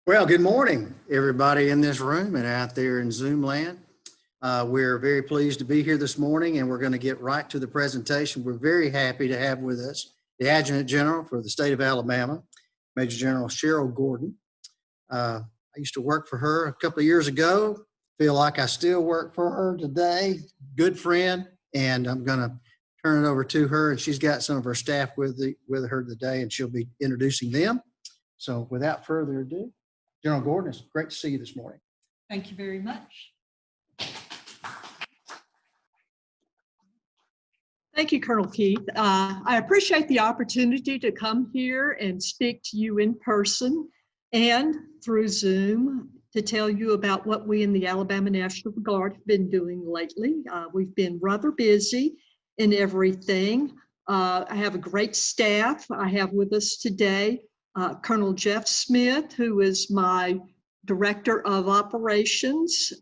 Well, good morning, everybody in this room and out there in Zoom land. We're very pleased to be here this morning, and we're going to get right to the presentation. We're very happy to have with us the Adjutant General for the state of Alabama, Major General Sheryl Gordon. I used to work for her a couple of years ago. Feel like I still work for her today. Good friend, and I'm going to turn it over to her, and she's got some of her staff with her today, and she'll be introducing them. So without further ado, General Gordon, it's great to see you this morning. Thank you very much. Thank you, Colonel Keith. I appreciate the opportunity to come here and speak to you in person and through Zoom to tell you about what we in the Alabama National Guard have been doing lately. We've been rather busy in everything. I have a great staff I have with us today. Colonel Jeff Smith, who is my Director of Operations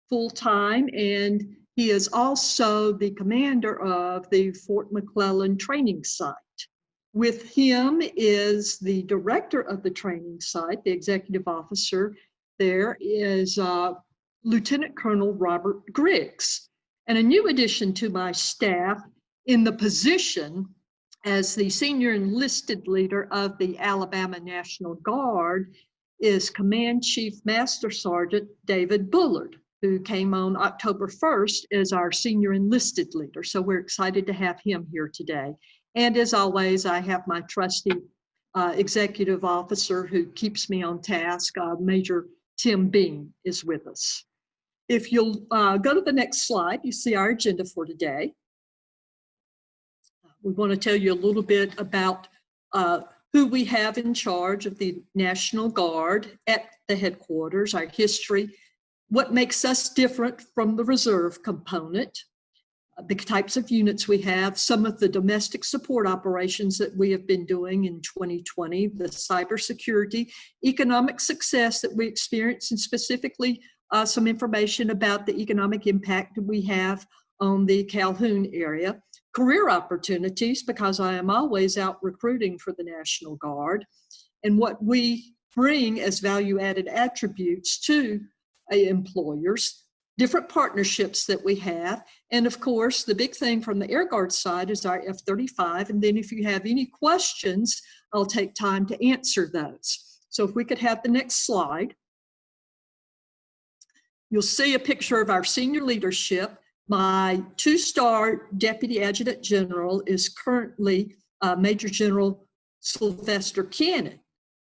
full-time, and he is also the commander of the Fort McClellan training site. With him is the director of the training site, the executive officer. There is Lieutenant Colonel Robert Griggs. And a new addition to my staff in the position as the senior enlisted leader of the Alabama National Guard is Command Chief Master Sergeant David Bullard, who came on October 1st as our senior enlisted leader. So we're excited to have him here today. And as always, I have my trusty executive officer who keeps me on task, Major Tim Bean is with us. If you'll go to the next slide, you see our agenda for today. We want to tell you a little bit about who we have in charge of the National Guard at the headquarters, our history, what makes us different from the reserve component, the types of units we have, some of the domestic support operations that we have been doing in 2020, the cybersecurity, economic success that we experience, and specifically some information about the economic impact that we have on the Calhoun area. Career opportunities, because I am always out recruiting for the National Guard, and what we bring as value-added attributes to employers, different partnerships that we have, and of course, the big thing from the Air Guard side is our F-35, and then if you have any questions, I'll take time to answer those. So if we could have the next slide. You'll see a picture of our senior leadership. My two-star Deputy Adjutant General is currently Major General Sylvester Cannon.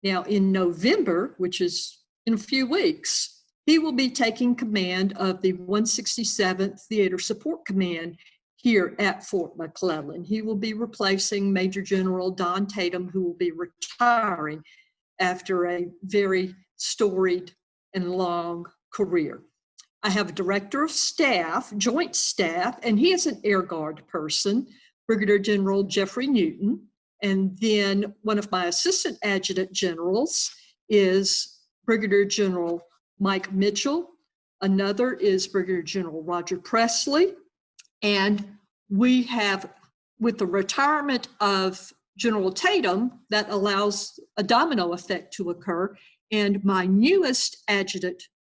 Now in November, which is in a few weeks, he will be taking command of the 167th Theater Support Command here at Fort McClellan. He will be replacing Major General Don Tatum, who will be retiring after a very storied and long career. I have a director of staff, joint staff, and he is an Air Guard person, Brigadier General Jeffrey Newton. And then one of my assistant adjutant generals is Brigadier General Mike Mitchell. Another is Brigadier General Roger Presley. And we have, with the retirement of General Tatum, that allows a domino effect to occur. And my newest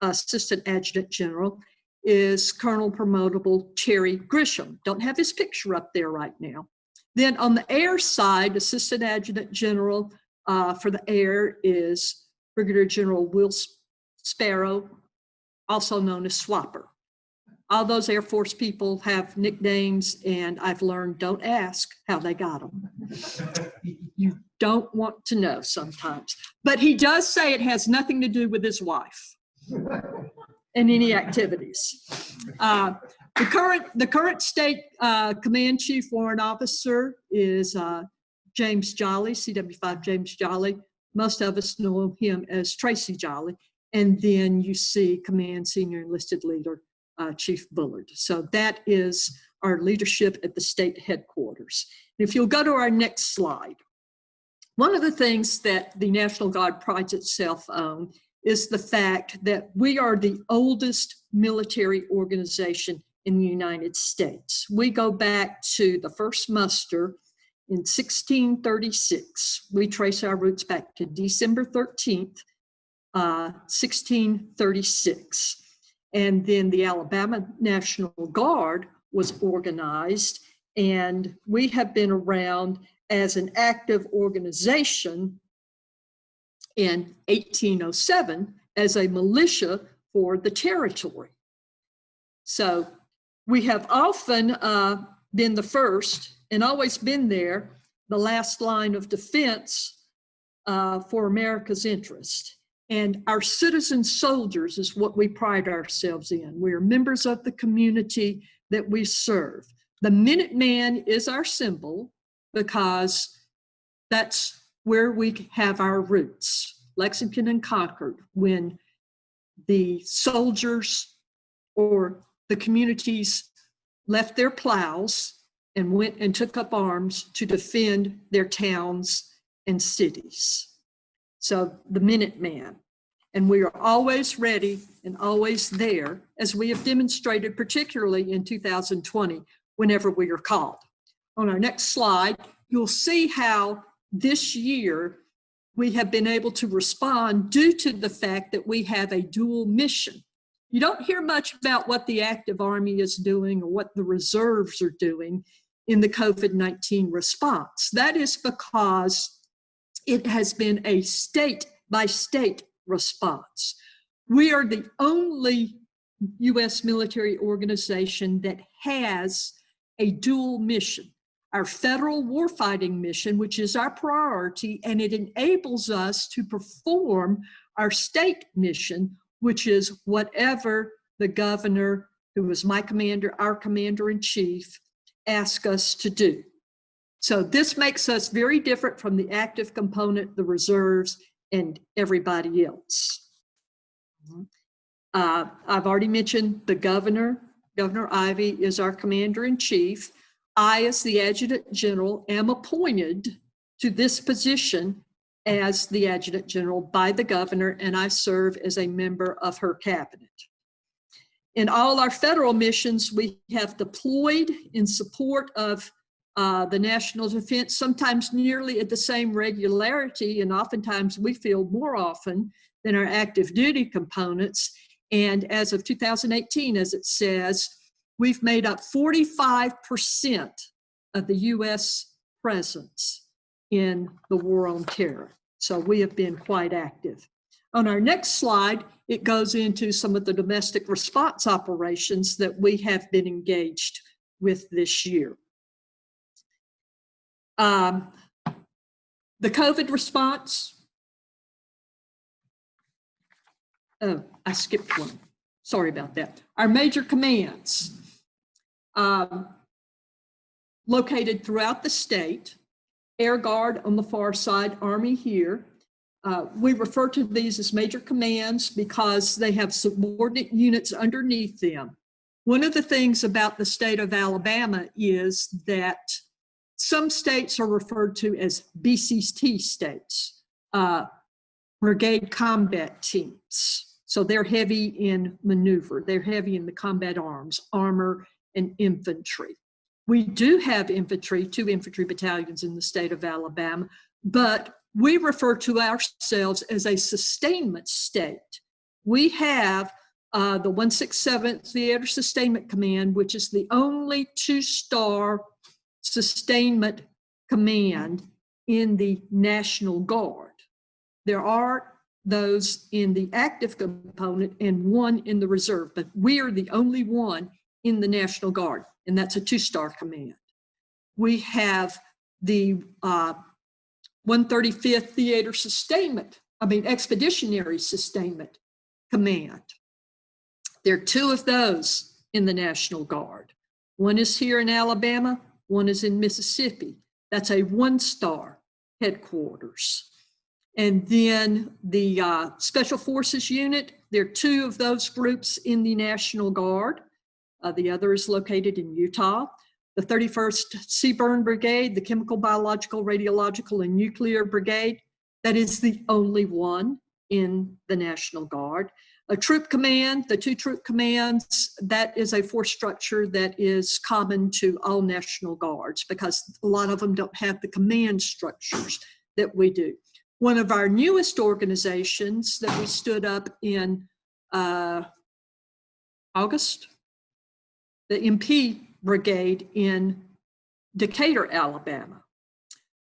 assistant adjutant general is Colonel Promotable Terry Grisham. Don't have his picture up there right now. Then on the air side, assistant adjutant general for the air is Brigadier General Will Sparrow, also known as Swapper. All those Air Force people have nicknames, and I've learned don't ask how they got them. You don't want to know sometimes. But he does say it has nothing to do with his wife and any activities. The current state Command Chief Warrant Officer is James Jolly, CW5 James Jolly. Most of us know him as Tracy Jolly. And then you see Command Senior Enlisted Leader Chief Bullard. So that is our leadership at the state headquarters. And if you'll go to our next slide, one of the things that the National Guard prides itself on is the fact that we are the oldest military organization in the United States. We go back to the first muster in 1636. We trace our roots back to December 13th, 1636. And then the Alabama National Guard was organized, and we have been around as an active organization in 1807 as a militia for the territory. So we have often been the first and always been there, the last line of defense for America's interest. And our citizen soldiers is what we pride ourselves in. We are members of the community that we serve. The Minuteman is our symbol because that's where we have our roots, Lexington and Concord, when the soldiers or the communities left their plows and went and took up arms to defend their towns and cities. So the Minuteman. And we are always ready and always there, as we have demonstrated, particularly in 2020, whenever we are called. On our next slide, you'll see how this year we have been able to respond due to the fact that we have a dual mission. You don't hear much about what the active Army is doing or what the reserves are doing in the COVID-19 response. That is because it has been a state-by-state response. We are the only U.S. military organization that has a dual mission. Our federal warfighting mission, which is our priority, and it enables us to perform our state mission, which is whatever the governor, who is my commander, our commander-in-chief, asks us to do. So this makes us very different from the active component, the reserves, and everybody else. I've already mentioned the governor. Governor Ivey is our commander-in-chief. I, as the Adjutant General, am appointed to this position as the Adjutant General by the governor, and I serve as a member of her cabinet. In all our federal missions, we have deployed in support of the national defense, sometimes nearly at the same regularity, and oftentimes we field more often than our active duty components. And as of 2018, as it says, we've made up 45% of the U.S. presence in the war on terror. So we have been quite active. On our next slide, it goes into some of the domestic response operations that we have been engaged with this year. The COVID response. Oh, I skipped one. Sorry about that. Our major commands located throughout the state. Air Guard on the far side, Army here. We refer to these as major commands because they have subordinate units underneath them. One of the things about the state of Alabama is that some states are referred to as BCT states, brigade combat teams. So they're heavy in maneuver. They're heavy in the combat arms, armor, and infantry. We do have infantry, 2 infantry battalions in the state of Alabama, but we refer to ourselves as a sustainment state. We have the 167th Theater Sustainment Command, which is the only 2-star sustainment command in the National Guard. There are those in the active component and 1 in the reserve, but we are the only one in the National Guard, and that's a 2-star command. We have the 135th Theater Expeditionary Sustainment Command. There are 2 of those in the National Guard. One is here in Alabama, one is in Mississippi. That's a 1-star headquarters. And then the Special Forces Unit, there are 2 of those groups in the National Guard. The other is located in Utah. The 31st Seaburn Brigade, the Chemical, Biological, Radiological, and Nuclear Brigade, that is the only one in the National Guard. A troop command, the 2 troop commands, that is a force structure that is common to all National Guards because a lot of them don't have the command structures that we do. One of our newest organizations that we stood up in August, the MP Brigade in Decatur, Alabama.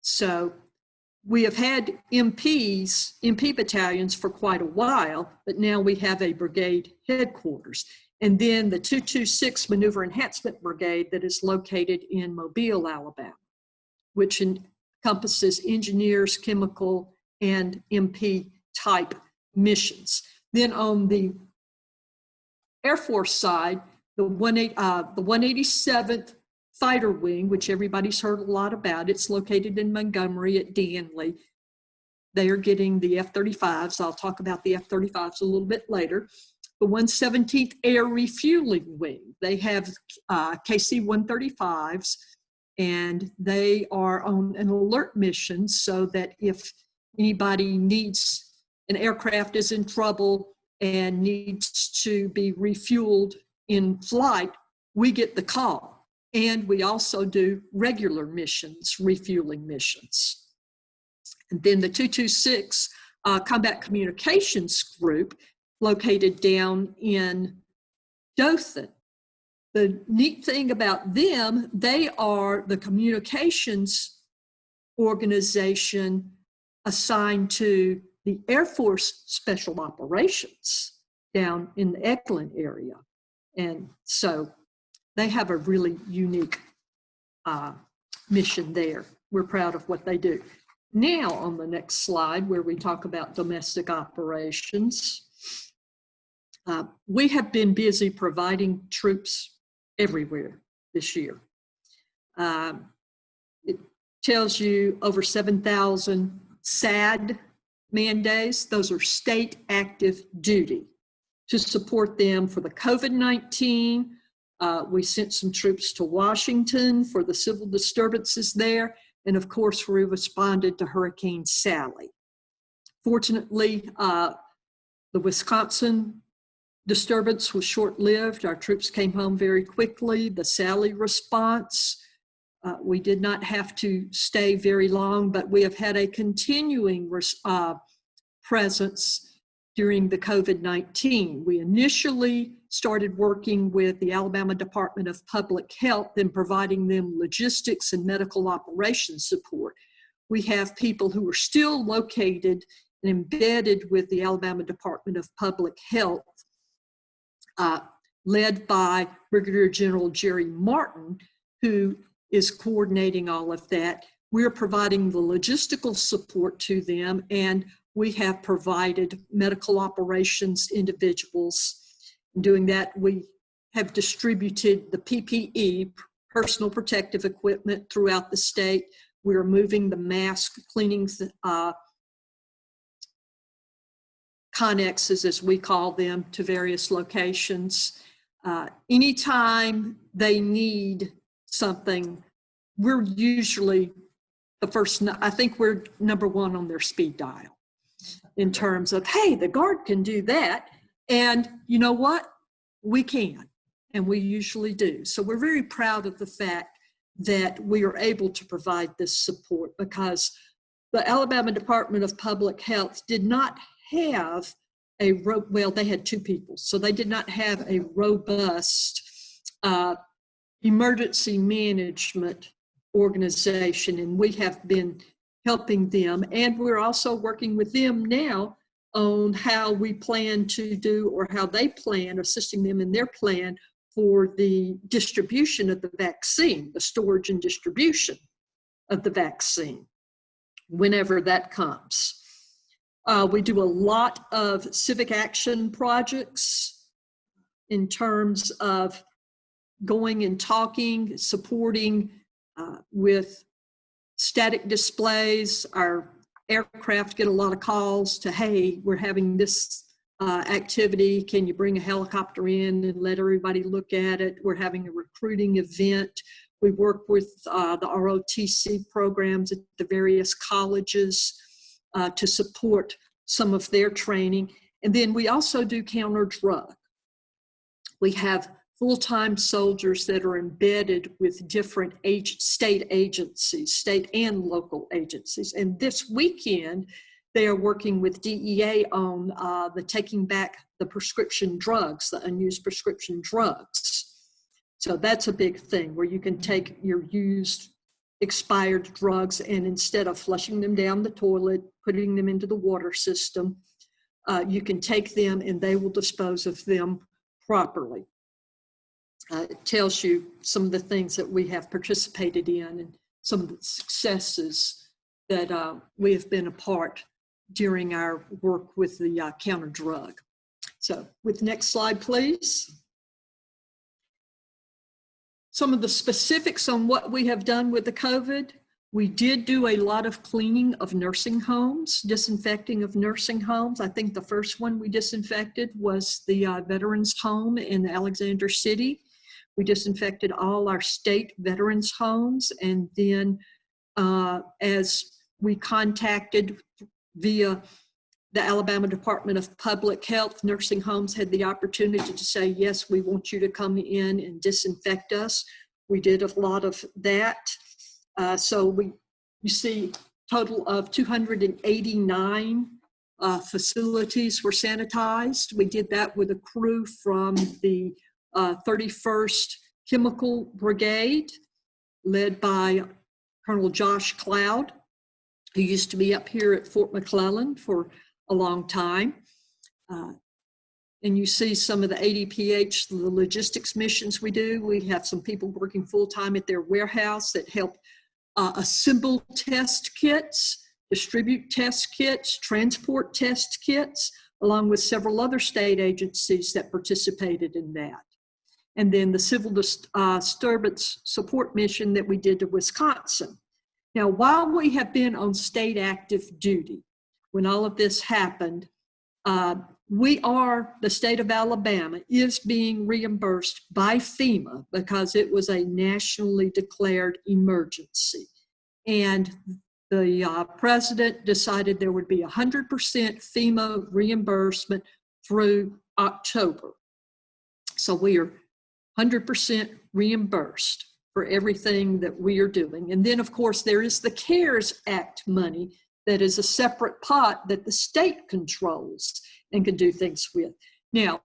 So we have had MP battalions for quite a while, but now we have a brigade headquarters. And then the 226 Maneuver Enhancement Brigade that is located in Mobile, Alabama, which encompasses engineers, chemical, and MP type missions. Then on the Air Force side, the 187th Fighter Wing, which everybody's heard a lot about, it's located in Montgomery at Danley. They are getting the F-35s. I'll talk about the F-35s a little bit later. The 117th Air Refueling Wing, they have KC-135s, and they are on an alert mission so that if anybody needs, an aircraft is in trouble and needs to be refueled in flight, we get the call. And we also do regular missions, refueling missions. And then the 226 Combat Communications Group, located down in Dothan. The neat thing about them, they are the communications organization assigned to the Air Force Special Operations down in the Eglin area. And so they have a really unique mission there. We're proud of what they do. Now on the next slide, where we talk about domestic operations, we have been busy providing troops everywhere this year. It tells you over 7,000 SAD man days. Those are state active duty to support them for the COVID-19. We sent some troops to Washington for the civil disturbances there. And of course, we responded to Hurricane Sally. Fortunately, the Wisconsin disturbance was short-lived. Our troops came home very quickly. The Sally response, we did not have to stay very long, but we have had a continuing presence during the COVID-19. We initially started working with the Alabama Department of Public Health and providing them logistics and medical operations support. We have people who are still located and embedded with the Alabama Department of Public Health, led by Brigadier General Jerry Martin, who is coordinating all of that. We're providing the logistical support to them, and we have provided medical operations individuals. In doing that, we have distributed the PPE, personal protective equipment, throughout the state. We are moving the mask cleaning connexes, as we call them, to various locations. Anytime they need something, we're usually the first. I think we're number one on their speed dial in terms of, hey, the Guard can do that. And you know what? We can, and we usually do. So we're very proud of the fact that we are able to provide this support, because the Alabama Department of Public Health did not have well, they had two people, so they did not have a robust emergency management organization, and we have been helping them, and we're also working with them now on how we plan to do, or how they plan, assisting them in their plan for the distribution of the vaccine, the storage and distribution of the vaccine, whenever that comes. We do a lot of civic action projects in terms of going and talking, supporting with static displays. Our aircraft get a lot of calls to, hey, we're having this activity. Can you bring a helicopter in and let everybody look at it? We're having a recruiting event. We work with the ROTC programs at the various colleges to support some of their training. And then we also do counter-drug. We have full-time soldiers that are embedded with different state agencies, state and local agencies. And this weekend, They are working with DEA on the taking back the prescription drugs, the unused prescription drugs. So that's a big thing where you can take your used expired drugs and instead of flushing them down the toilet, putting them into the water system, you can take them and they will dispose of them properly. It tells you some of the things that we have participated in and some of the successes that we have been a part during our work with the counter drug. So with the next slide, please. Some of the specifics on what we have done with the COVID. We did do a lot of cleaning of nursing homes, disinfecting of nursing homes. I think the first one we disinfected was the Veterans Home in Alexander City. We disinfected all our state veterans homes, and then as we contacted via the Alabama Department of Public Health, nursing homes had the opportunity to say, yes, we want you to come in and disinfect us. We did a lot of that. So you see total of 289 facilities were sanitized. We did that with a crew from the 31st Chemical Brigade, led by Colonel Josh Cloud, who used to be up here at Fort McClellan for a long time. And you see some of the ADPH, the logistics missions we do. We have some people working full-time at their warehouse that help assemble test kits, distribute test kits, transport test kits, along with several other state agencies that participated in that. And then the civil disturbance support mission that we did to Wisconsin. Now, while we have been on state active duty, when all of this happened, the state of Alabama is being reimbursed by FEMA because it was a nationally declared emergency. And the president decided there would be 100% FEMA reimbursement through October. So we are 100% reimbursed for everything that we are doing. And then, of course, there is the CARES Act money that is a separate pot that the state controls and can do things with. Now,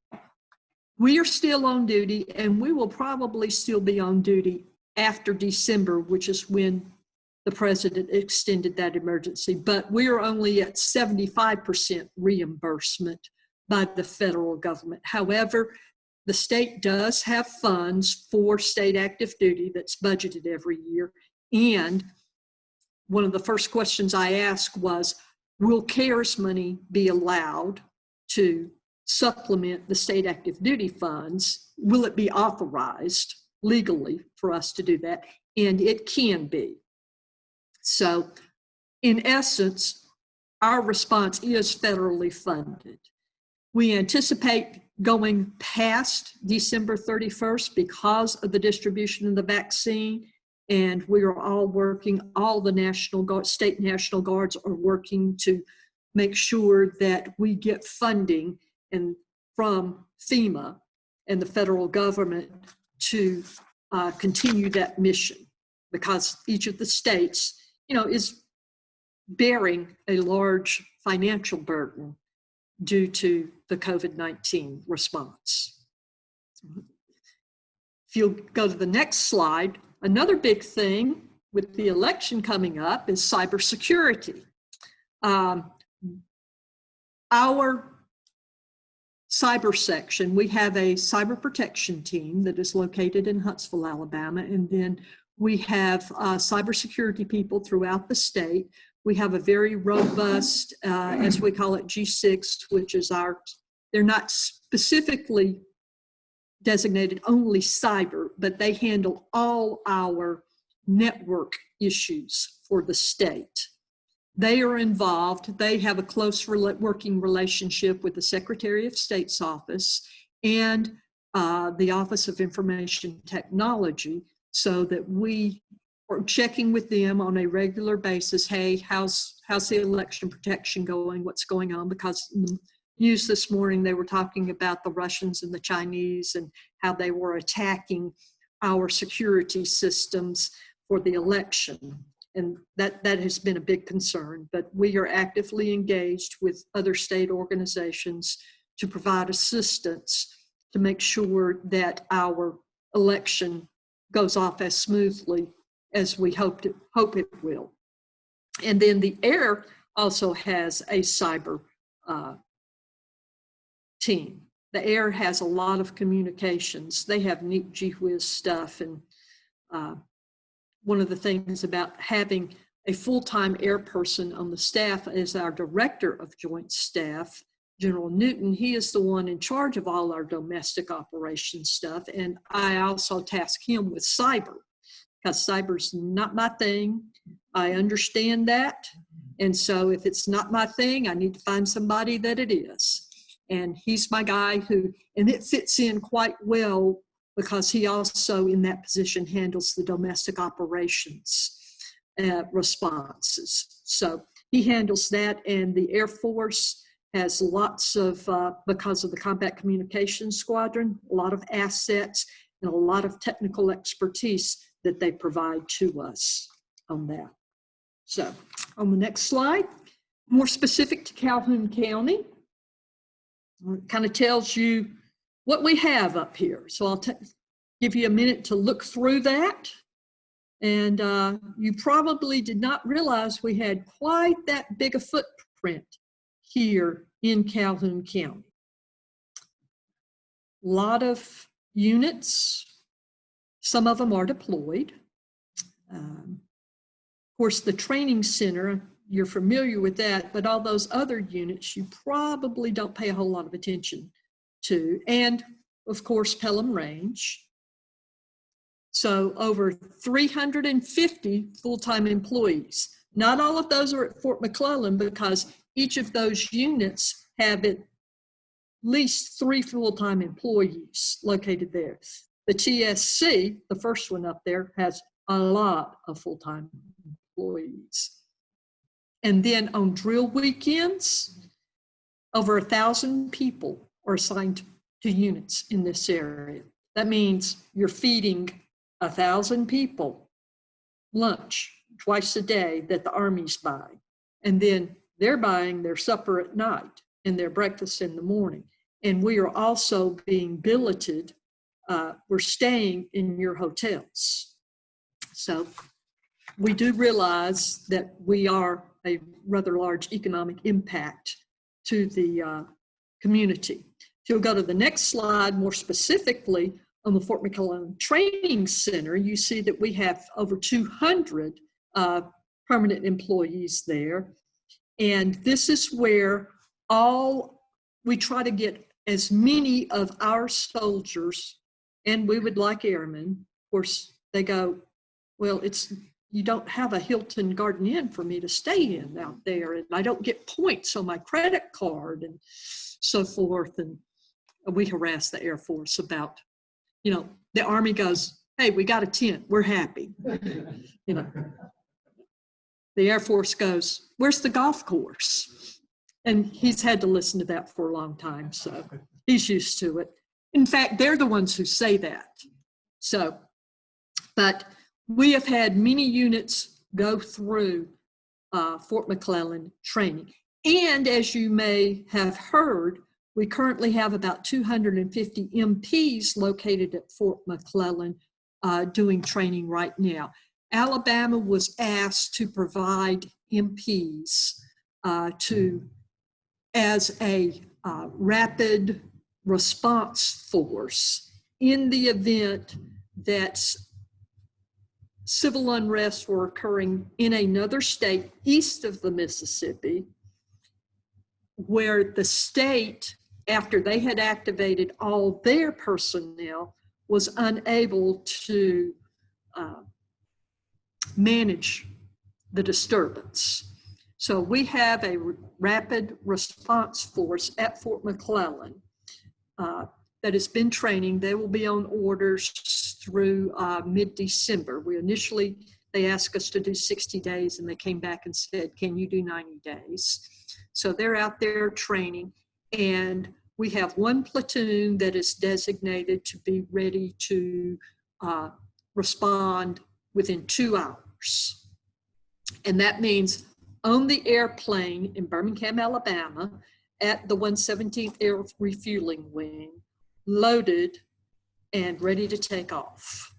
we are still on duty, and we will probably still be on duty after December, which is when the president extended that emergency. But we are only at 75% reimbursement by the federal government. However, the state does have funds for state active duty that's budgeted every year. And one of the first questions I asked was, will CARES money be allowed to supplement the state active duty funds? Will it be authorized legally for us to do that? And it can be. So in essence, our response is federally funded. We anticipate going past December 31st because of the distribution of the vaccine, and we are all working, all the National Guard, state National Guards are working to make sure that we get funding from FEMA and the federal government to continue that mission, because each of the states, is bearing a large financial burden due to the COVID-19 response. If you'll go to the next slide, another big thing with the election coming up is cybersecurity. Our cyber section, we have a cyber protection team that is located in Huntsville, Alabama, and then we have cybersecurity people throughout the state. We have a very robust, as we call it, G6, which is they're not specifically designated only cyber, but they handle all our network issues for the state. They are involved. They have a close working relationship with the Secretary of State's office and the Office of Information Technology, so that we are checking with them on a regular basis. Hey, how's the election protection going? What's going on? Because in the news this morning, they were talking about the Russians and the Chinese and how they were attacking our security systems for the election. And that has been a big concern, but we are actively engaged with other state organizations to provide assistance to make sure that our election goes off as smoothly as we hope it will. And then the air also has a cyber team. The air has a lot of communications. They have neat gee whiz stuff. And one of the things about having a full-time air person on the staff is our director of joint staff, General Newton. He is the one in charge of all our domestic operations stuff. And I also task him with cyber, because cyber's not my thing. I understand that. And so if it's not my thing, I need to find somebody that it is. And he's my guy and it fits in quite well because he also in that position handles the domestic operations responses. So he handles that, and the Air Force has lots of, because of the Combat Communications Squadron, a lot of assets and a lot of technical expertise that they provide to us on that. So on the next slide, more specific to Calhoun County, it kind of tells you what we have up here. So I'll give you a minute to look through that. And you probably did not realize we had quite that big a footprint here in Calhoun County. A lot of units, some of them are deployed. Of course, the training center, you're familiar with that, but all those other units you probably don't pay a whole lot of attention to. And of course, Pelham Range. So over 350 full-time employees. Not all of those are at Fort McClellan because each of those units have at least 3 full-time employees located there. The TSC, the first one up there, has a lot of full-time employees. And then on drill weekends, over 1,000 people are assigned to units in this area. That means you're feeding 1,000 people lunch twice a day that the Army's buying. And then they're buying their supper at night and their breakfast in the morning. And we are also being billeted. We're staying in your hotels. So we do realize that we are a rather large economic impact to the community. If you'll go to the next slide, more specifically on the Fort McClellan Training Center, you see that we have over 200 permanent employees there. And this is where we try to get as many of our soldiers, and we would like airmen. Of course, they go, well, you don't have a Hilton Garden Inn for me to stay in out there, and I don't get points on my credit card and so forth. And we harass the Air Force about, the Army goes, hey, we got a tent, we're happy. The Air Force goes, where's the golf course? And he's had to listen to that for a long time, so he's used to it. In fact, they're the ones who say that. So, but we have had many units go through Fort McClellan training. And as you may have heard, we currently have about 250 MPs located at Fort McClellan doing training right now. Alabama was asked to provide MPs as a rapid response force in the event that civil unrest were occurring in another state east of the Mississippi, where the state, after they had activated all their personnel, was unable to manage the disturbance. So we have a rapid response force at Fort McClellan that has been training. They will be on orders through mid-December. They asked us to do 60 days and they came back and said, can you do 90 days? So they're out there training, and we have one platoon that is designated to be ready to respond within 2 hours. And that means on the airplane in Birmingham, Alabama, at the 117th Air Refueling Wing, loaded and ready to take off.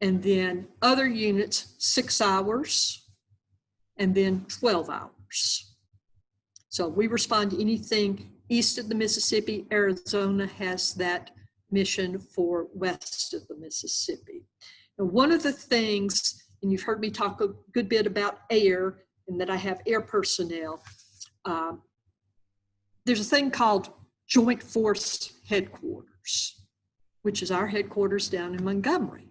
And then other units, 6 hours, and then 12 hours. So we respond to anything east of the Mississippi. Arizona has that mission for west of the Mississippi. And one of the things, and you've heard me talk a good bit about air and that I have air personnel, there's a thing called Joint Force Headquarters, which is our headquarters down in Montgomery.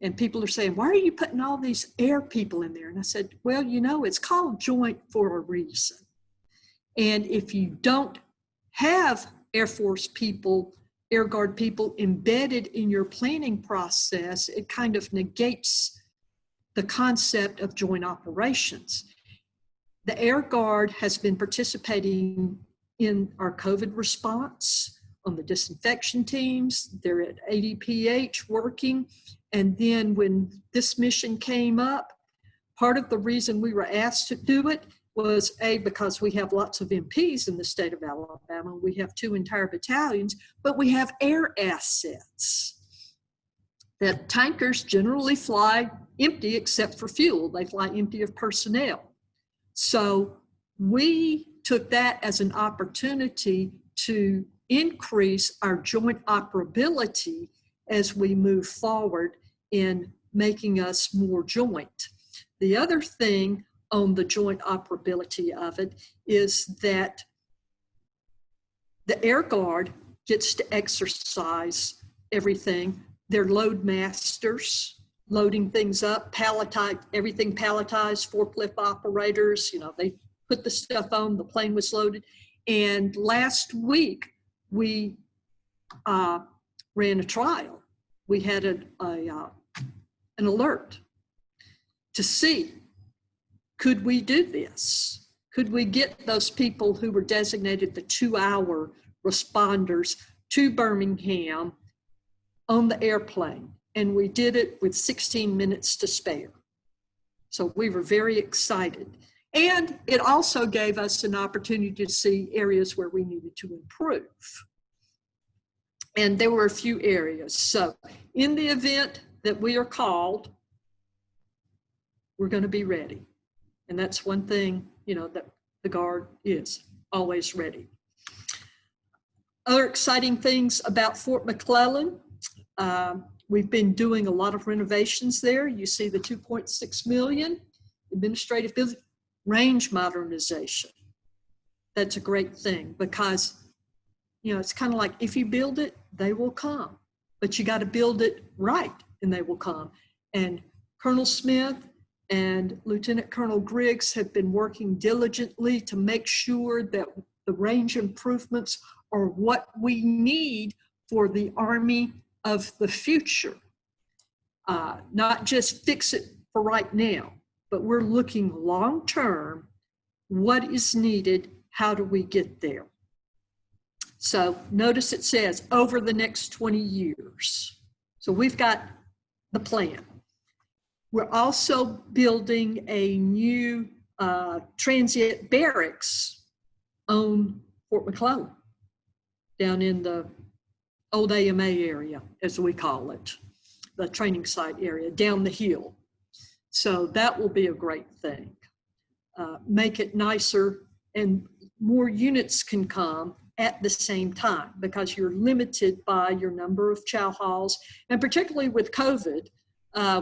And people are saying, why are you putting all these air people in there? And I said, well, you know, it's called joint for a reason. And if you don't have Air Force people, Air Guard people embedded in your planning process, it kind of negates the concept of joint operations. The Air Guard has been participating in our COVID response on the disinfection teams. They're at ADPH working. And then when this mission came up, part of the reason we were asked to do it was because we have lots of MPs in the state of Alabama. We have 2 entire battalions, but we have air assets. That tankers generally fly empty except for fuel. They fly empty of personnel. So we took that as an opportunity to increase our joint operability as we move forward in making us more joint. The other thing on the joint operability of it is that the Air Guard gets to exercise everything. They're load masters, loading things up, everything palletized, forklift operators, you know, they put the stuff on, the plane was loaded. And last week, we ran a trial. We had an alert to see, could we do this? Could we get those people who were designated the 2-hour responders to Birmingham on the airplane? And we did it with 16 minutes to spare. So we were very excited. And it also gave us an opportunity to see areas where we needed to improve. And there were a few areas. So in the event that we are called, we're going to be ready. And that's one thing, you know, that the Guard is always ready. Other exciting things about Fort McClellan. We've been doing a lot of renovations there. You see the $2.6 million administrative building, range modernization. That's a great thing because, you know, it's kind of like if you build it, they will come, but you got to build it right and they will come. And Colonel Smith and Lieutenant Colonel Griggs have been working diligently to make sure that the range improvements are what we need for the Army of the future. Not just fix it for right now, but we're looking long-term, what is needed, how do we get there? So notice it says over the next 20 years. So we've got the plan. We're also building a new transient barracks on Fort McClellan, down in the old AMA area, as we call it, the training site area, down the hill. So that will be a great thing. Make it nicer and more units can come at the same time because you're limited by your number of chow halls. And particularly with COVID,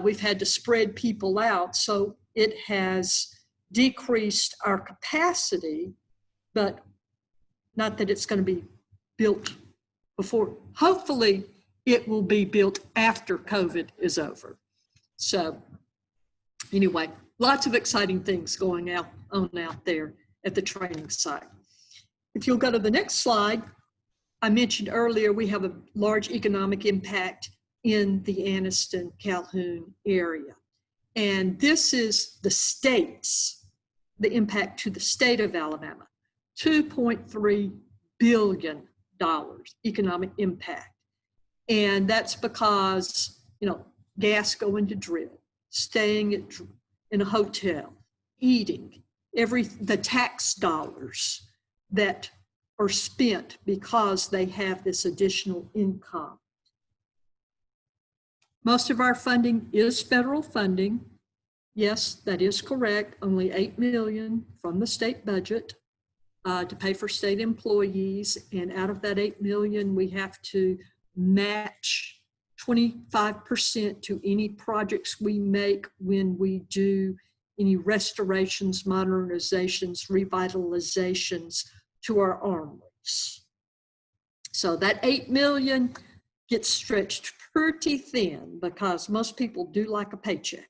we've had to spread people out. So it has decreased our capacity, but not that it's going to be built before. Hopefully it will be built after COVID is over. So anyway, lots of exciting things going on out there at the training site. If you'll go to the next slide, I mentioned earlier we have a large economic impact in the Anniston, Calhoun area. And this is the state's, the impact to the state of Alabama, $2.3 billion economic impact. And that's because, you know, gas going to drill, staying at in a hotel, eating, the tax dollars that are spent because they have this additional income. Most of our funding is federal funding. Yes, that is correct. Only $8 million from the state budget to pay for state employees. And out of that $8 million, we have to match 25% to any projects we make when we do any restorations, modernizations, revitalizations to our armories. So that $8 million gets stretched pretty thin because most people do like a paycheck.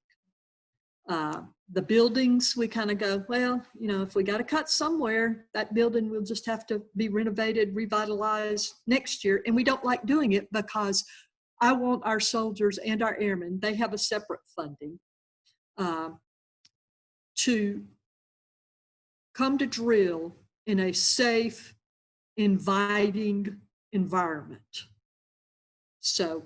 The buildings, we kind of go, well, you know, if we got to cut somewhere, that building will just have to be renovated, revitalized next year. And we don't like doing it because I want our soldiers and our airmen, they have a separate funding to come to drill in a safe, inviting environment. So,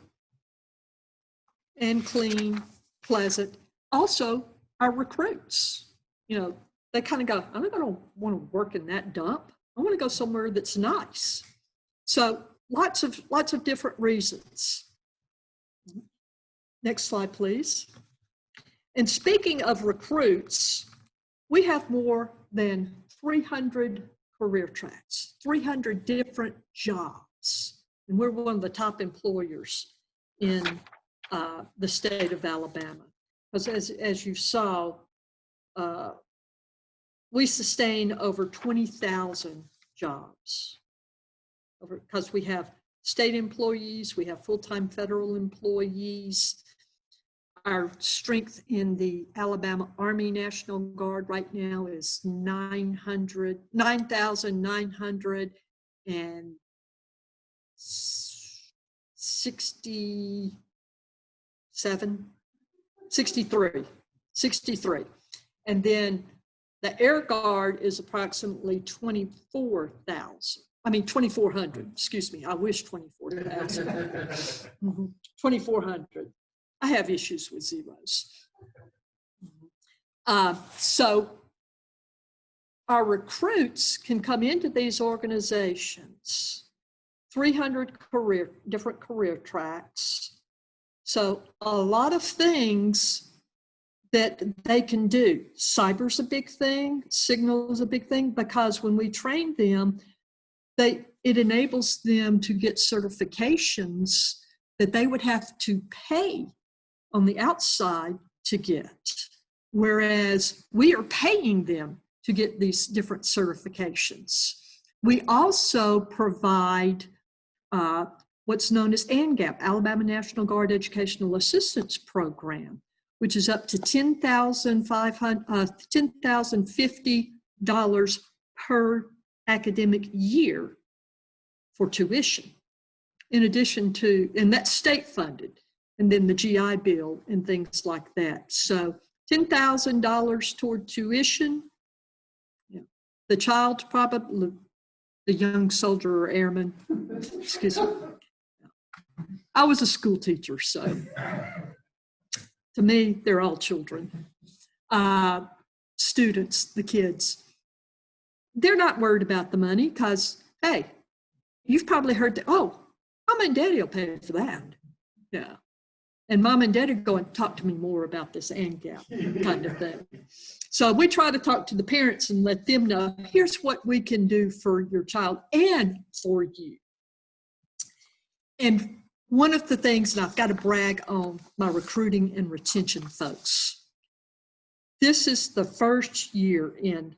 and clean, pleasant. Also, our recruits, you know, they kind of go, I'm not going to want to work in that dump. I want to go somewhere that's nice. So lots of different reasons. Next slide, please. And speaking of recruits, we have more than 300 career tracks, 300 different jobs. And we're one of the top employers in the state of Alabama. Because as you saw, we sustain over 20,000 jobs. Because we have state employees, we have full-time federal employees. Our strength in the Alabama Army National Guard right now is 63. And then the Air Guard is approximately 2,400, excuse me. I wish 24,000. 2,400. I have issues with zeros. So our recruits can come into these organizations, 300 different career tracks. So a lot of things that they can do. Cyber's a big thing, signal is a big thing, because when we train them, it enables them to get certifications that they would have to pay on the outside to get, whereas we are paying them to get these different certifications. We also provide what's known as ANGAP, Alabama National Guard Educational Assistance Program, which is up to $10,050 per academic year for tuition. In addition to, and that's state funded, and then the GI Bill and things like that. So $10,000 toward tuition. Yeah. The child, probably the young soldier or airman, excuse me. I was a school teacher, so to me, they're all children. Students, the kids, they're not worried about the money because, hey, you've probably heard that, oh, mom and daddy will pay for that. Yeah. And mom and dad are going to talk to me more about this ANGAP kind of thing. So we try to talk to the parents and let them know, here's what we can do for your child and for you. And one of the things, and I've got to brag on my recruiting and retention folks, this is the first year in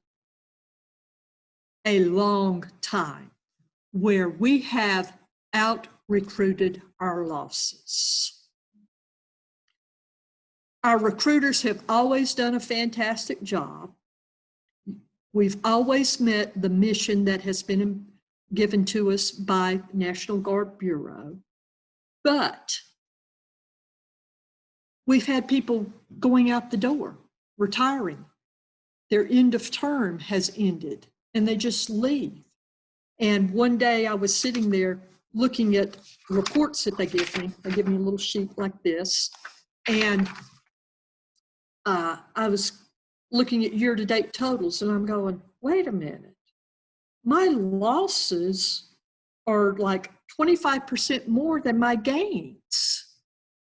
a long time where we have out-recruited our losses. Our recruiters have always done a fantastic job. We've always met the mission that has been given to us by National Guard Bureau, but we've had people going out the door, retiring. Their end of term has ended and they just leave. And one day I was sitting there looking at reports that they give me. They give me a little sheet like this. And I was looking at year-to-date totals, and I'm going, wait a minute. My losses are like 25% more than my gains,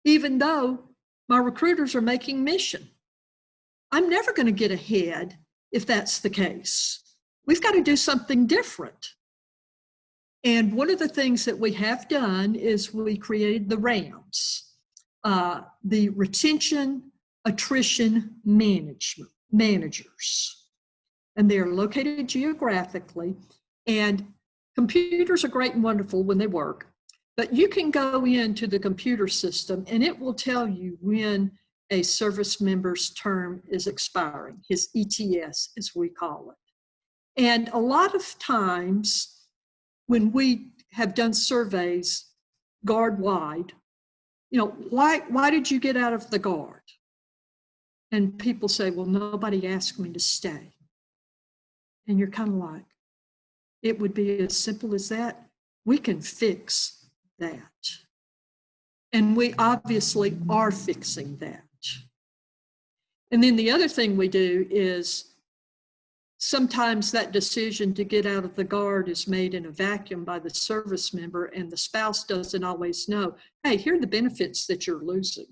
even though my recruiters are making mission. I'm never going to get ahead if that's the case. We've got to do something different. And one of the things that we have done is we created the RAMs, the Retention Attrition Managers. And they're located geographically. And computers are great and wonderful when they work, but you can go into the computer system and it will tell you when a service member's term is expiring, his ETS, as we call it. And a lot of times when we have done surveys guard-wide, you know, why did you get out of the Guard? And people say, well, nobody asked me to stay. And you're kind of like, it would be as simple as that. We can fix that. And we obviously are fixing that. And then the other thing we do is sometimes that decision to get out of the Guard is made in a vacuum by the service member, and the spouse doesn't always know, hey, here are the benefits that you're losing.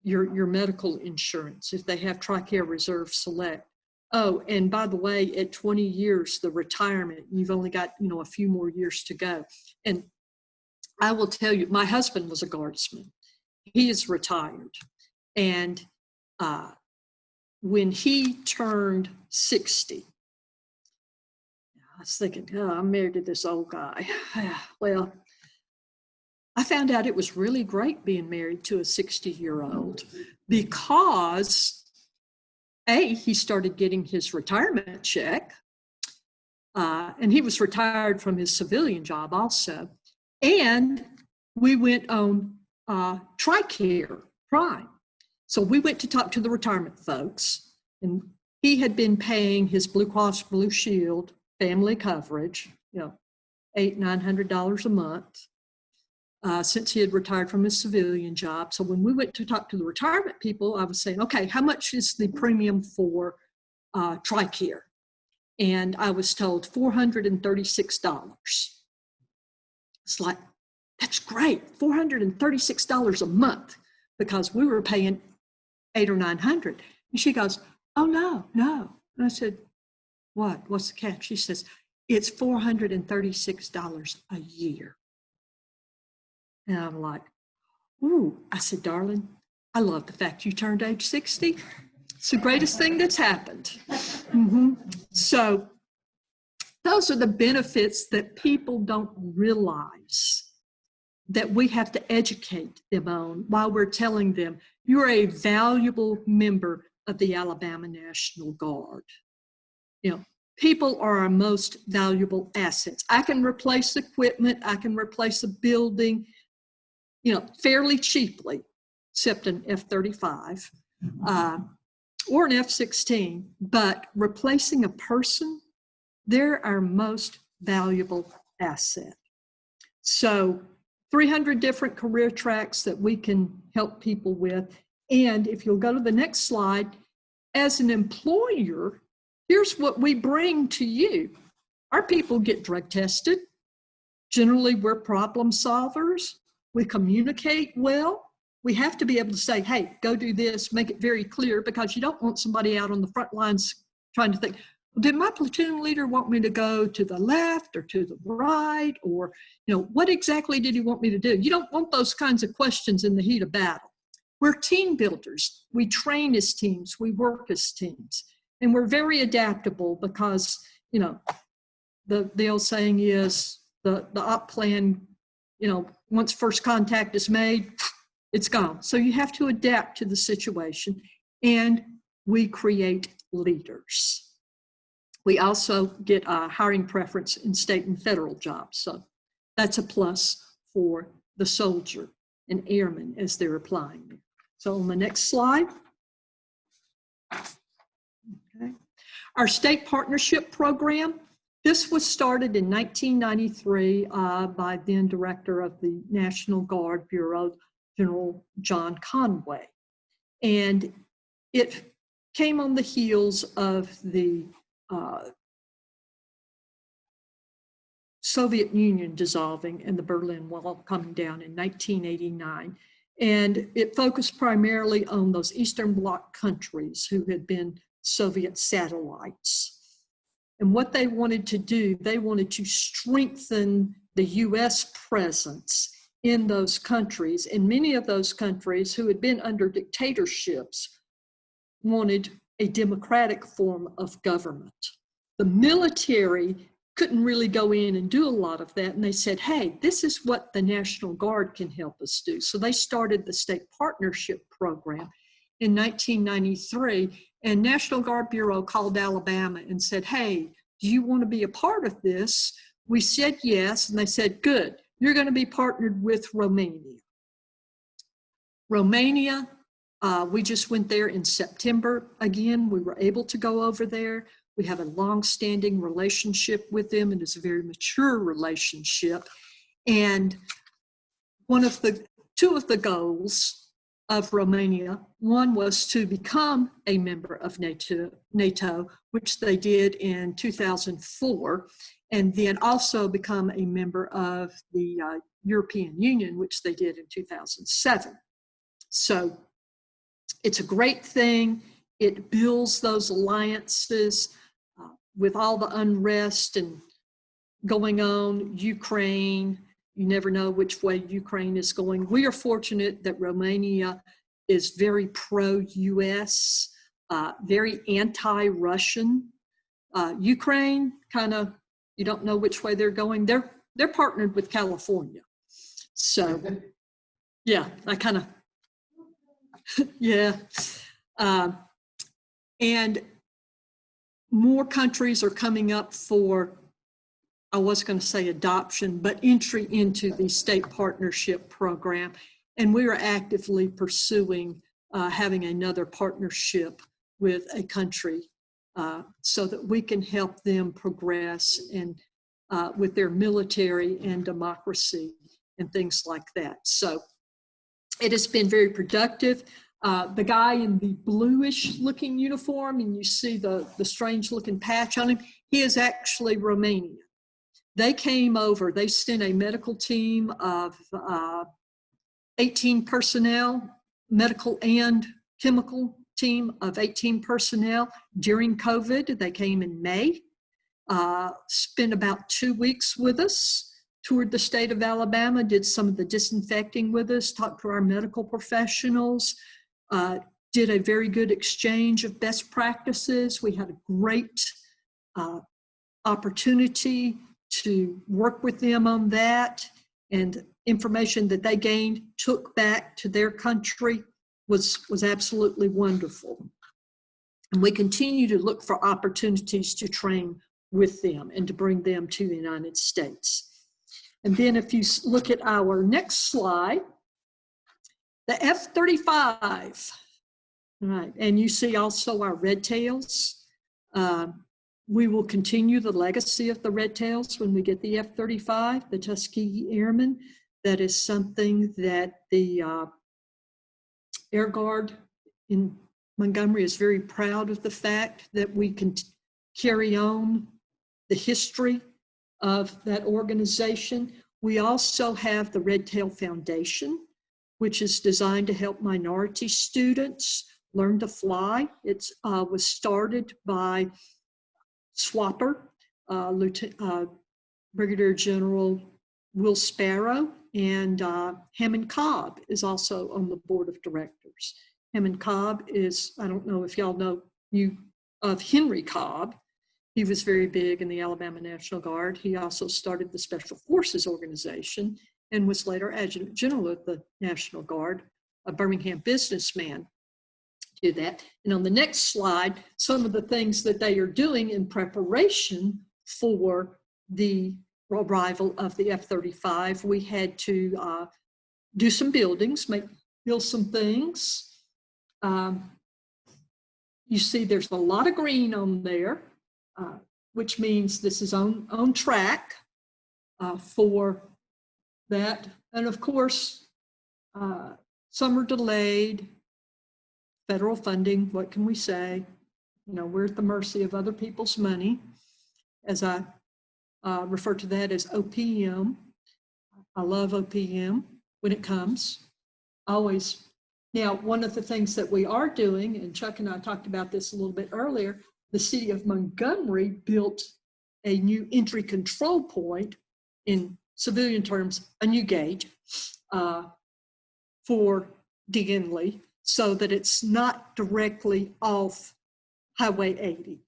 Your medical insurance, if they have TRICARE Reserve Select. Oh, and by the way, at 20 years, the retirement, you've only got, you know, a few more years to go. And I will tell you, my husband was a guardsman. He is retired. And when he turned 60, I was thinking, oh, I'm married to this old guy. Well, I found out it was really great being married to a 60-year-old because he started getting his retirement check, and he was retired from his civilian job also. And we went on TRICARE Prime. So we went to talk to the retirement folks, and he had been paying his Blue Cross Blue Shield family coverage, you know, $800-900 a month since he had retired from his civilian job. So when we went to talk to the retirement people, I was saying, okay, how much is the premium for TRICARE? And I was told $436. It's like, that's great, $436 a month, because we were paying $800 or $900. And she goes, oh, no. And I said, what? What's the catch? She says, it's $436 a year. And I'm like, ooh. I said, darling, I love the fact you turned age 60. It's the greatest thing that's happened. Mm-hmm. So those are the benefits that people don't realize that we have to educate them on while we're telling them you're a valuable member of the Alabama National Guard. You know, people are our most valuable assets. I can replace equipment, I can replace a building, you know, fairly cheaply, except an F-35 or an F-16, but replacing a person, they're our most valuable asset. So 300 different career tracks that we can help people with. And if you'll go to the next slide, as an employer, here's what we bring to you. Our people get drug tested. Generally, we're problem solvers. We communicate well. We have to be able to say, hey, go do this, make it very clear, because you don't want somebody out on the front lines trying to think, well, did my platoon leader want me to go to the left or to the right? Or, you know, what exactly did he want me to do? You don't want those kinds of questions in the heat of battle. We're team builders. We train as teams. We work as teams. And we're very adaptable because, you know, the old saying is the op plan, you know, once first contact is made, it's gone. So you have to adapt to the situation, and we create leaders. We also get a hiring preference in state and federal jobs. So that's a plus for the soldier and airmen as they're applying. So on the next slide. Okay. Our state partnership program, this was started in 1993 by then Director of the National Guard Bureau, General John Conway. And it came on the heels of the Soviet Union dissolving and the Berlin Wall coming down in 1989. And it focused primarily on those Eastern Bloc countries who had been Soviet satellites. And what they wanted to do, they wanted to strengthen the US presence in those countries. And many of those countries who had been under dictatorships wanted a democratic form of government. The military couldn't really go in and do a lot of that. And they said, hey, this is what the National Guard can help us do. So they started the State Partnership Program in 1993. And National Guard Bureau called Alabama and said, hey, do you want to be a part of this? We said yes. And they said, good, you're going to be partnered with Romania. Romania, we just went there in September. Again, we were able to go over there. We have a long-standing relationship with them, and it's a very mature relationship. And two of the goals of Romania, one was to become a member of NATO, which they did in 2004, and then also become a member of the European Union, which they did in 2007. So it's a great thing. It builds those alliances. With all the unrest and going on, Ukraine, you never know which way Ukraine is going. We are fortunate that Romania is very pro-US, very anti-Russian. Ukraine, kind of, you don't know which way they're going. They're partnered with California. So, yeah, I kind of, yeah. And more countries are coming up for, I was going to say adoption, but entry into the State Partnership Program. And we are actively pursuing having another partnership with a country so that we can help them progress and with their military and democracy and things like that. So it has been very productive. The guy in the bluish looking uniform, and you see the strange looking patch on him, he is actually Romanian. They came over, they sent a medical team of 18 personnel, medical and chemical team of 18 personnel during COVID. They came in May, spent about 2 weeks with us, toured the state of Alabama, did some of the disinfecting with us, talked to our medical professionals, did a very good exchange of best practices. We had a great opportunity to work with them on that, and information that they gained, took back to their country was absolutely wonderful. And we continue to look for opportunities to train with them and to bring them to the United States. And then if you look at our next slide, the F-35, right, and you see also our Red Tails. We will continue the legacy of the Red Tails when we get the F-35, the Tuskegee Airmen. That is something that the Air Guard in Montgomery is very proud of, the fact that we can carry on the history of that organization. We also have the Red Tail Foundation, which is designed to help minority students learn to fly. It was started by Swapper, Brigadier General Will Sparrow, and Hammond Cobb is also on the board of directors. Hammond Cobb is, I don't know if y'all know of Henry Cobb. He was very big in the Alabama National Guard. He also started the Special Forces Organization and was later Adjutant General of the National Guard, a Birmingham businessman. Do that. And on the next slide, some of the things that they are doing in preparation for the arrival of the F-35. We had to do some buildings, build some things. You see there's a lot of green on there, which means this is on track for that. And of course, some are delayed. federal funding, what can we say? You know, we're at the mercy of other people's money, as I refer to that as OPM. I love OPM when it comes, always. Now, one of the things that we are doing, and Chuck and I talked about this a little bit earlier, the city of Montgomery built a new entry control point, in civilian terms, a new gate for Dingley, so that it's not directly off Highway 80.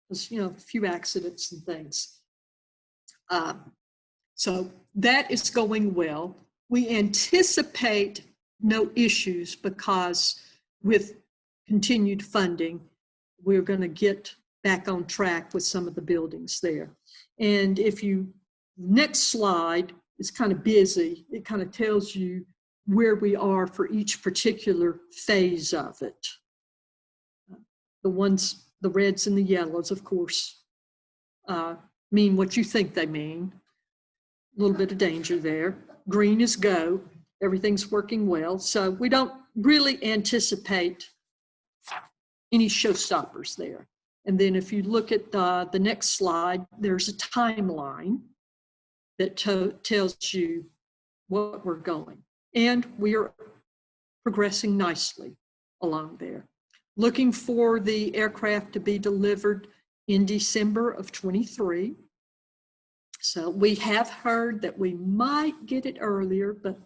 There's, you know, a few accidents and things. So that is going well. We anticipate no issues because with continued funding, we're going to get back on track with some of the buildings there. And if you, next slide is kind of busy. It kind of tells you where we are for each particular phase of it. The ones, the reds and the yellows, of course, mean what you think they mean. A little bit of danger there. Green is go. Everything's working well. So we don't really anticipate any showstoppers there. And then if you look at the next slide, there's a timeline that tells you what we're going. And we are progressing nicely along there. Looking for the aircraft to be delivered in December of 23. So we have heard that we might get it earlier, but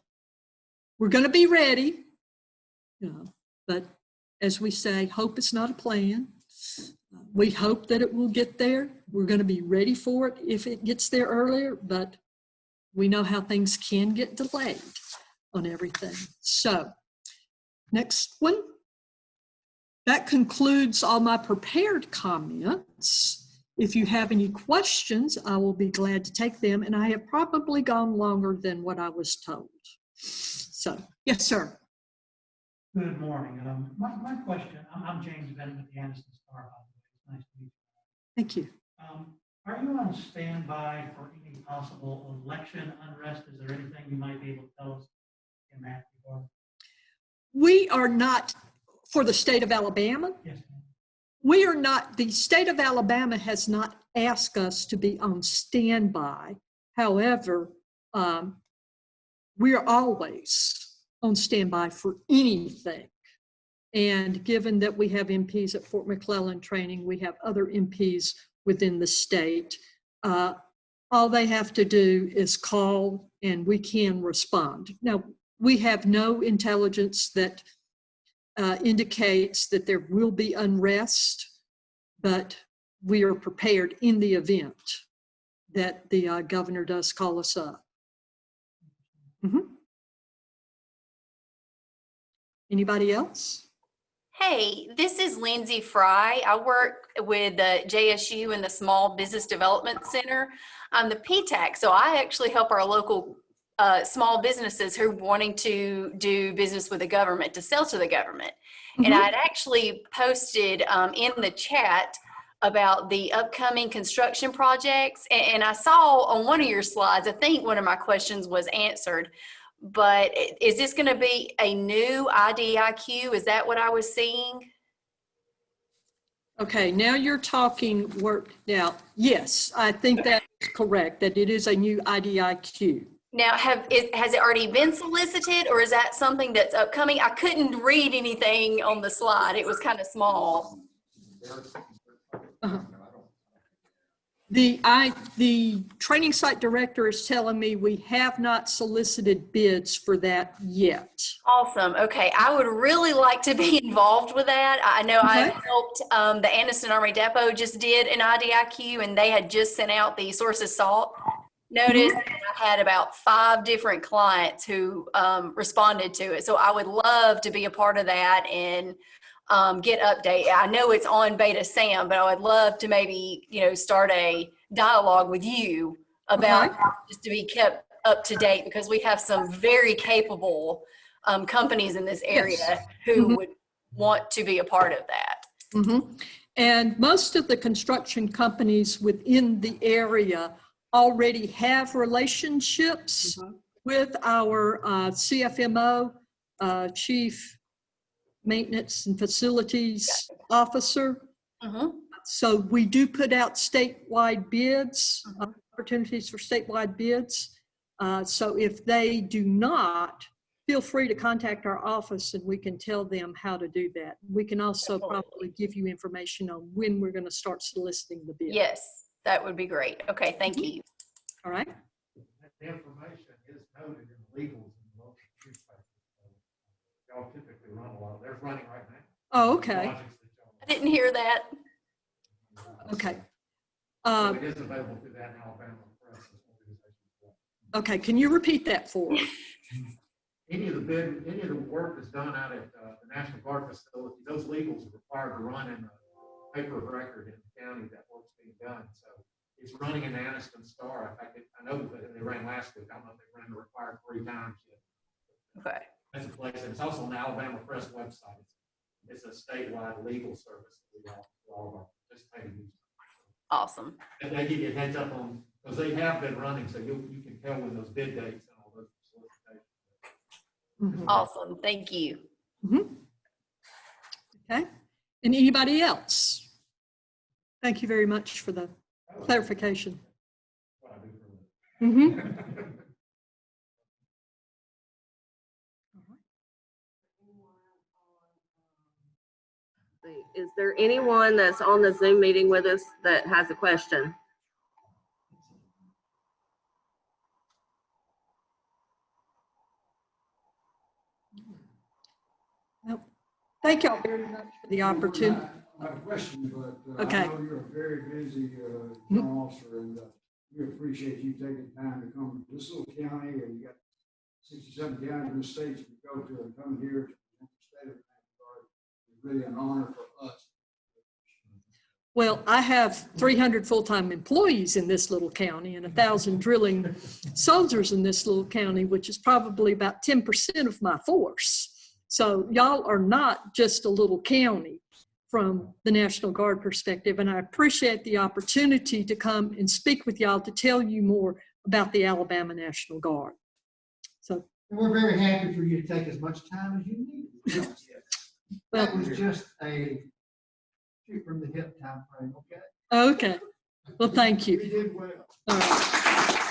we're going to be ready. You know, but as we say, hope is not a plan. We hope that it will get there. We're going to be ready for it if it gets there earlier, but we know how things can get delayed on everything. So next one. That concludes all my prepared comments. If you have any questions, I will be glad to take them. And I have probably gone longer than what I was told. So, yes, sir. Good morning. My question, I'm James Bennett with the Anniston Star, by the way. It's nice to meet you. Thank you. Are you on standby for any possible election unrest? Is there anything you might be able to tell us in that regard? We are not, for the state of Alabama? Yes, ma'am. We are not, the state of Alabama has not asked us to be on standby. However, we are always on standby for anything. And given that we have MPs at Fort McClellan training, we have other MPs within the state. All they have to do is call and we can respond. Now, we have no intelligence that indicates that there will be unrest, but we are prepared in the event that the governor does call us up. Mm-hmm. Anybody else? Hey, this is Lindsay Fry. I work with JSU in the Small Business Development Center. I'm the PTAC, so I actually help our local small businesses who are wanting to do business with the government, to sell to the government. Mm-hmm. And I'd actually posted in the chat about the upcoming construction projects. And I saw on one of your slides, I think one of my questions was answered, but is this going to be a new IDIQ? Is that what I was seeing? Okay, now you're talking work. Now, yes, I think that is correct, that it is a new IDIQ. Now, has it already been solicited, or is that something that's upcoming? I couldn't read anything on the slide. It was kind of small. Uh-huh. The training site director is telling me we have not solicited bids for that yet. Awesome. Okay. I would really like to be involved with that. I know I helped the Anniston Army Depot just did an IDIQ, and they had just sent out the source of salt notice. And I had about 5 different clients who responded to it. So I would love to be a part of that and get update. I know it's on Beta Sam, but I would love to maybe, start a dialogue with you about just to be kept up to date, because we have some very capable companies in this area who would want to be a part of that. Mm-hmm. And most of the construction companies within the area already have relationships with our CFMO, Chief maintenance and facilities officer. Mhm. So we do put out statewide bids, opportunities for statewide bids. So if they do not, feel free to contact our office and we can tell them how to do that. We can also probably give you information on when we're going to start soliciting the bid. Yes, that would be great. Okay, thank you. All right. The information is noted in the legals in the local newspapers. So y'all typically run a lot. There's running right now. Oh, okay. Projects that y'all- I didn't hear that. Okay. So it is available through that Alabama Press organization. Okay. Can you repeat that for us? Any of the work that's done out at the National Guard facility, those legals are required to run in a paper of record in the county that work's being done. So it's running in the Anniston Star. In fact, I know that they ran last week. I don't know if they ran the required 3 times yet. Okay. That's a place, and it's also on the Alabama Press website. It's a statewide legal service that we offer to all of our participating users. Awesome. And they give you a heads up on, because they have been running, so you can tell when those bid dates and all those solicitations. Mhm. Awesome. Thank you. Mhm. Okay. And anybody else? Thank you very much for the clarification. What I do for a Mhm. living. Is there anyone that's on the Zoom meeting with us that has a question? Well, thank y'all very much for the opportunity. I have a question, but Okay. I know you're a very busy young officer, and we appreciate you taking time to come to this little county, and you got 67 counties in the states you go to, and come here to present the state of the National Guard. It's really an honor for us. Well, I have 300 full-time employees in this little county and 1,000 drilling soldiers in this little county, which is probably about 10% of my force. So y'all are not just a little county from the National Guard perspective. And I appreciate the opportunity to come and speak with y'all to tell you more about the Alabama National Guard. So, And we're very happy for you to take as much time as you need. That was just a shoot from the hip time frame, okay? okay. Well, thank you. We did well. All right.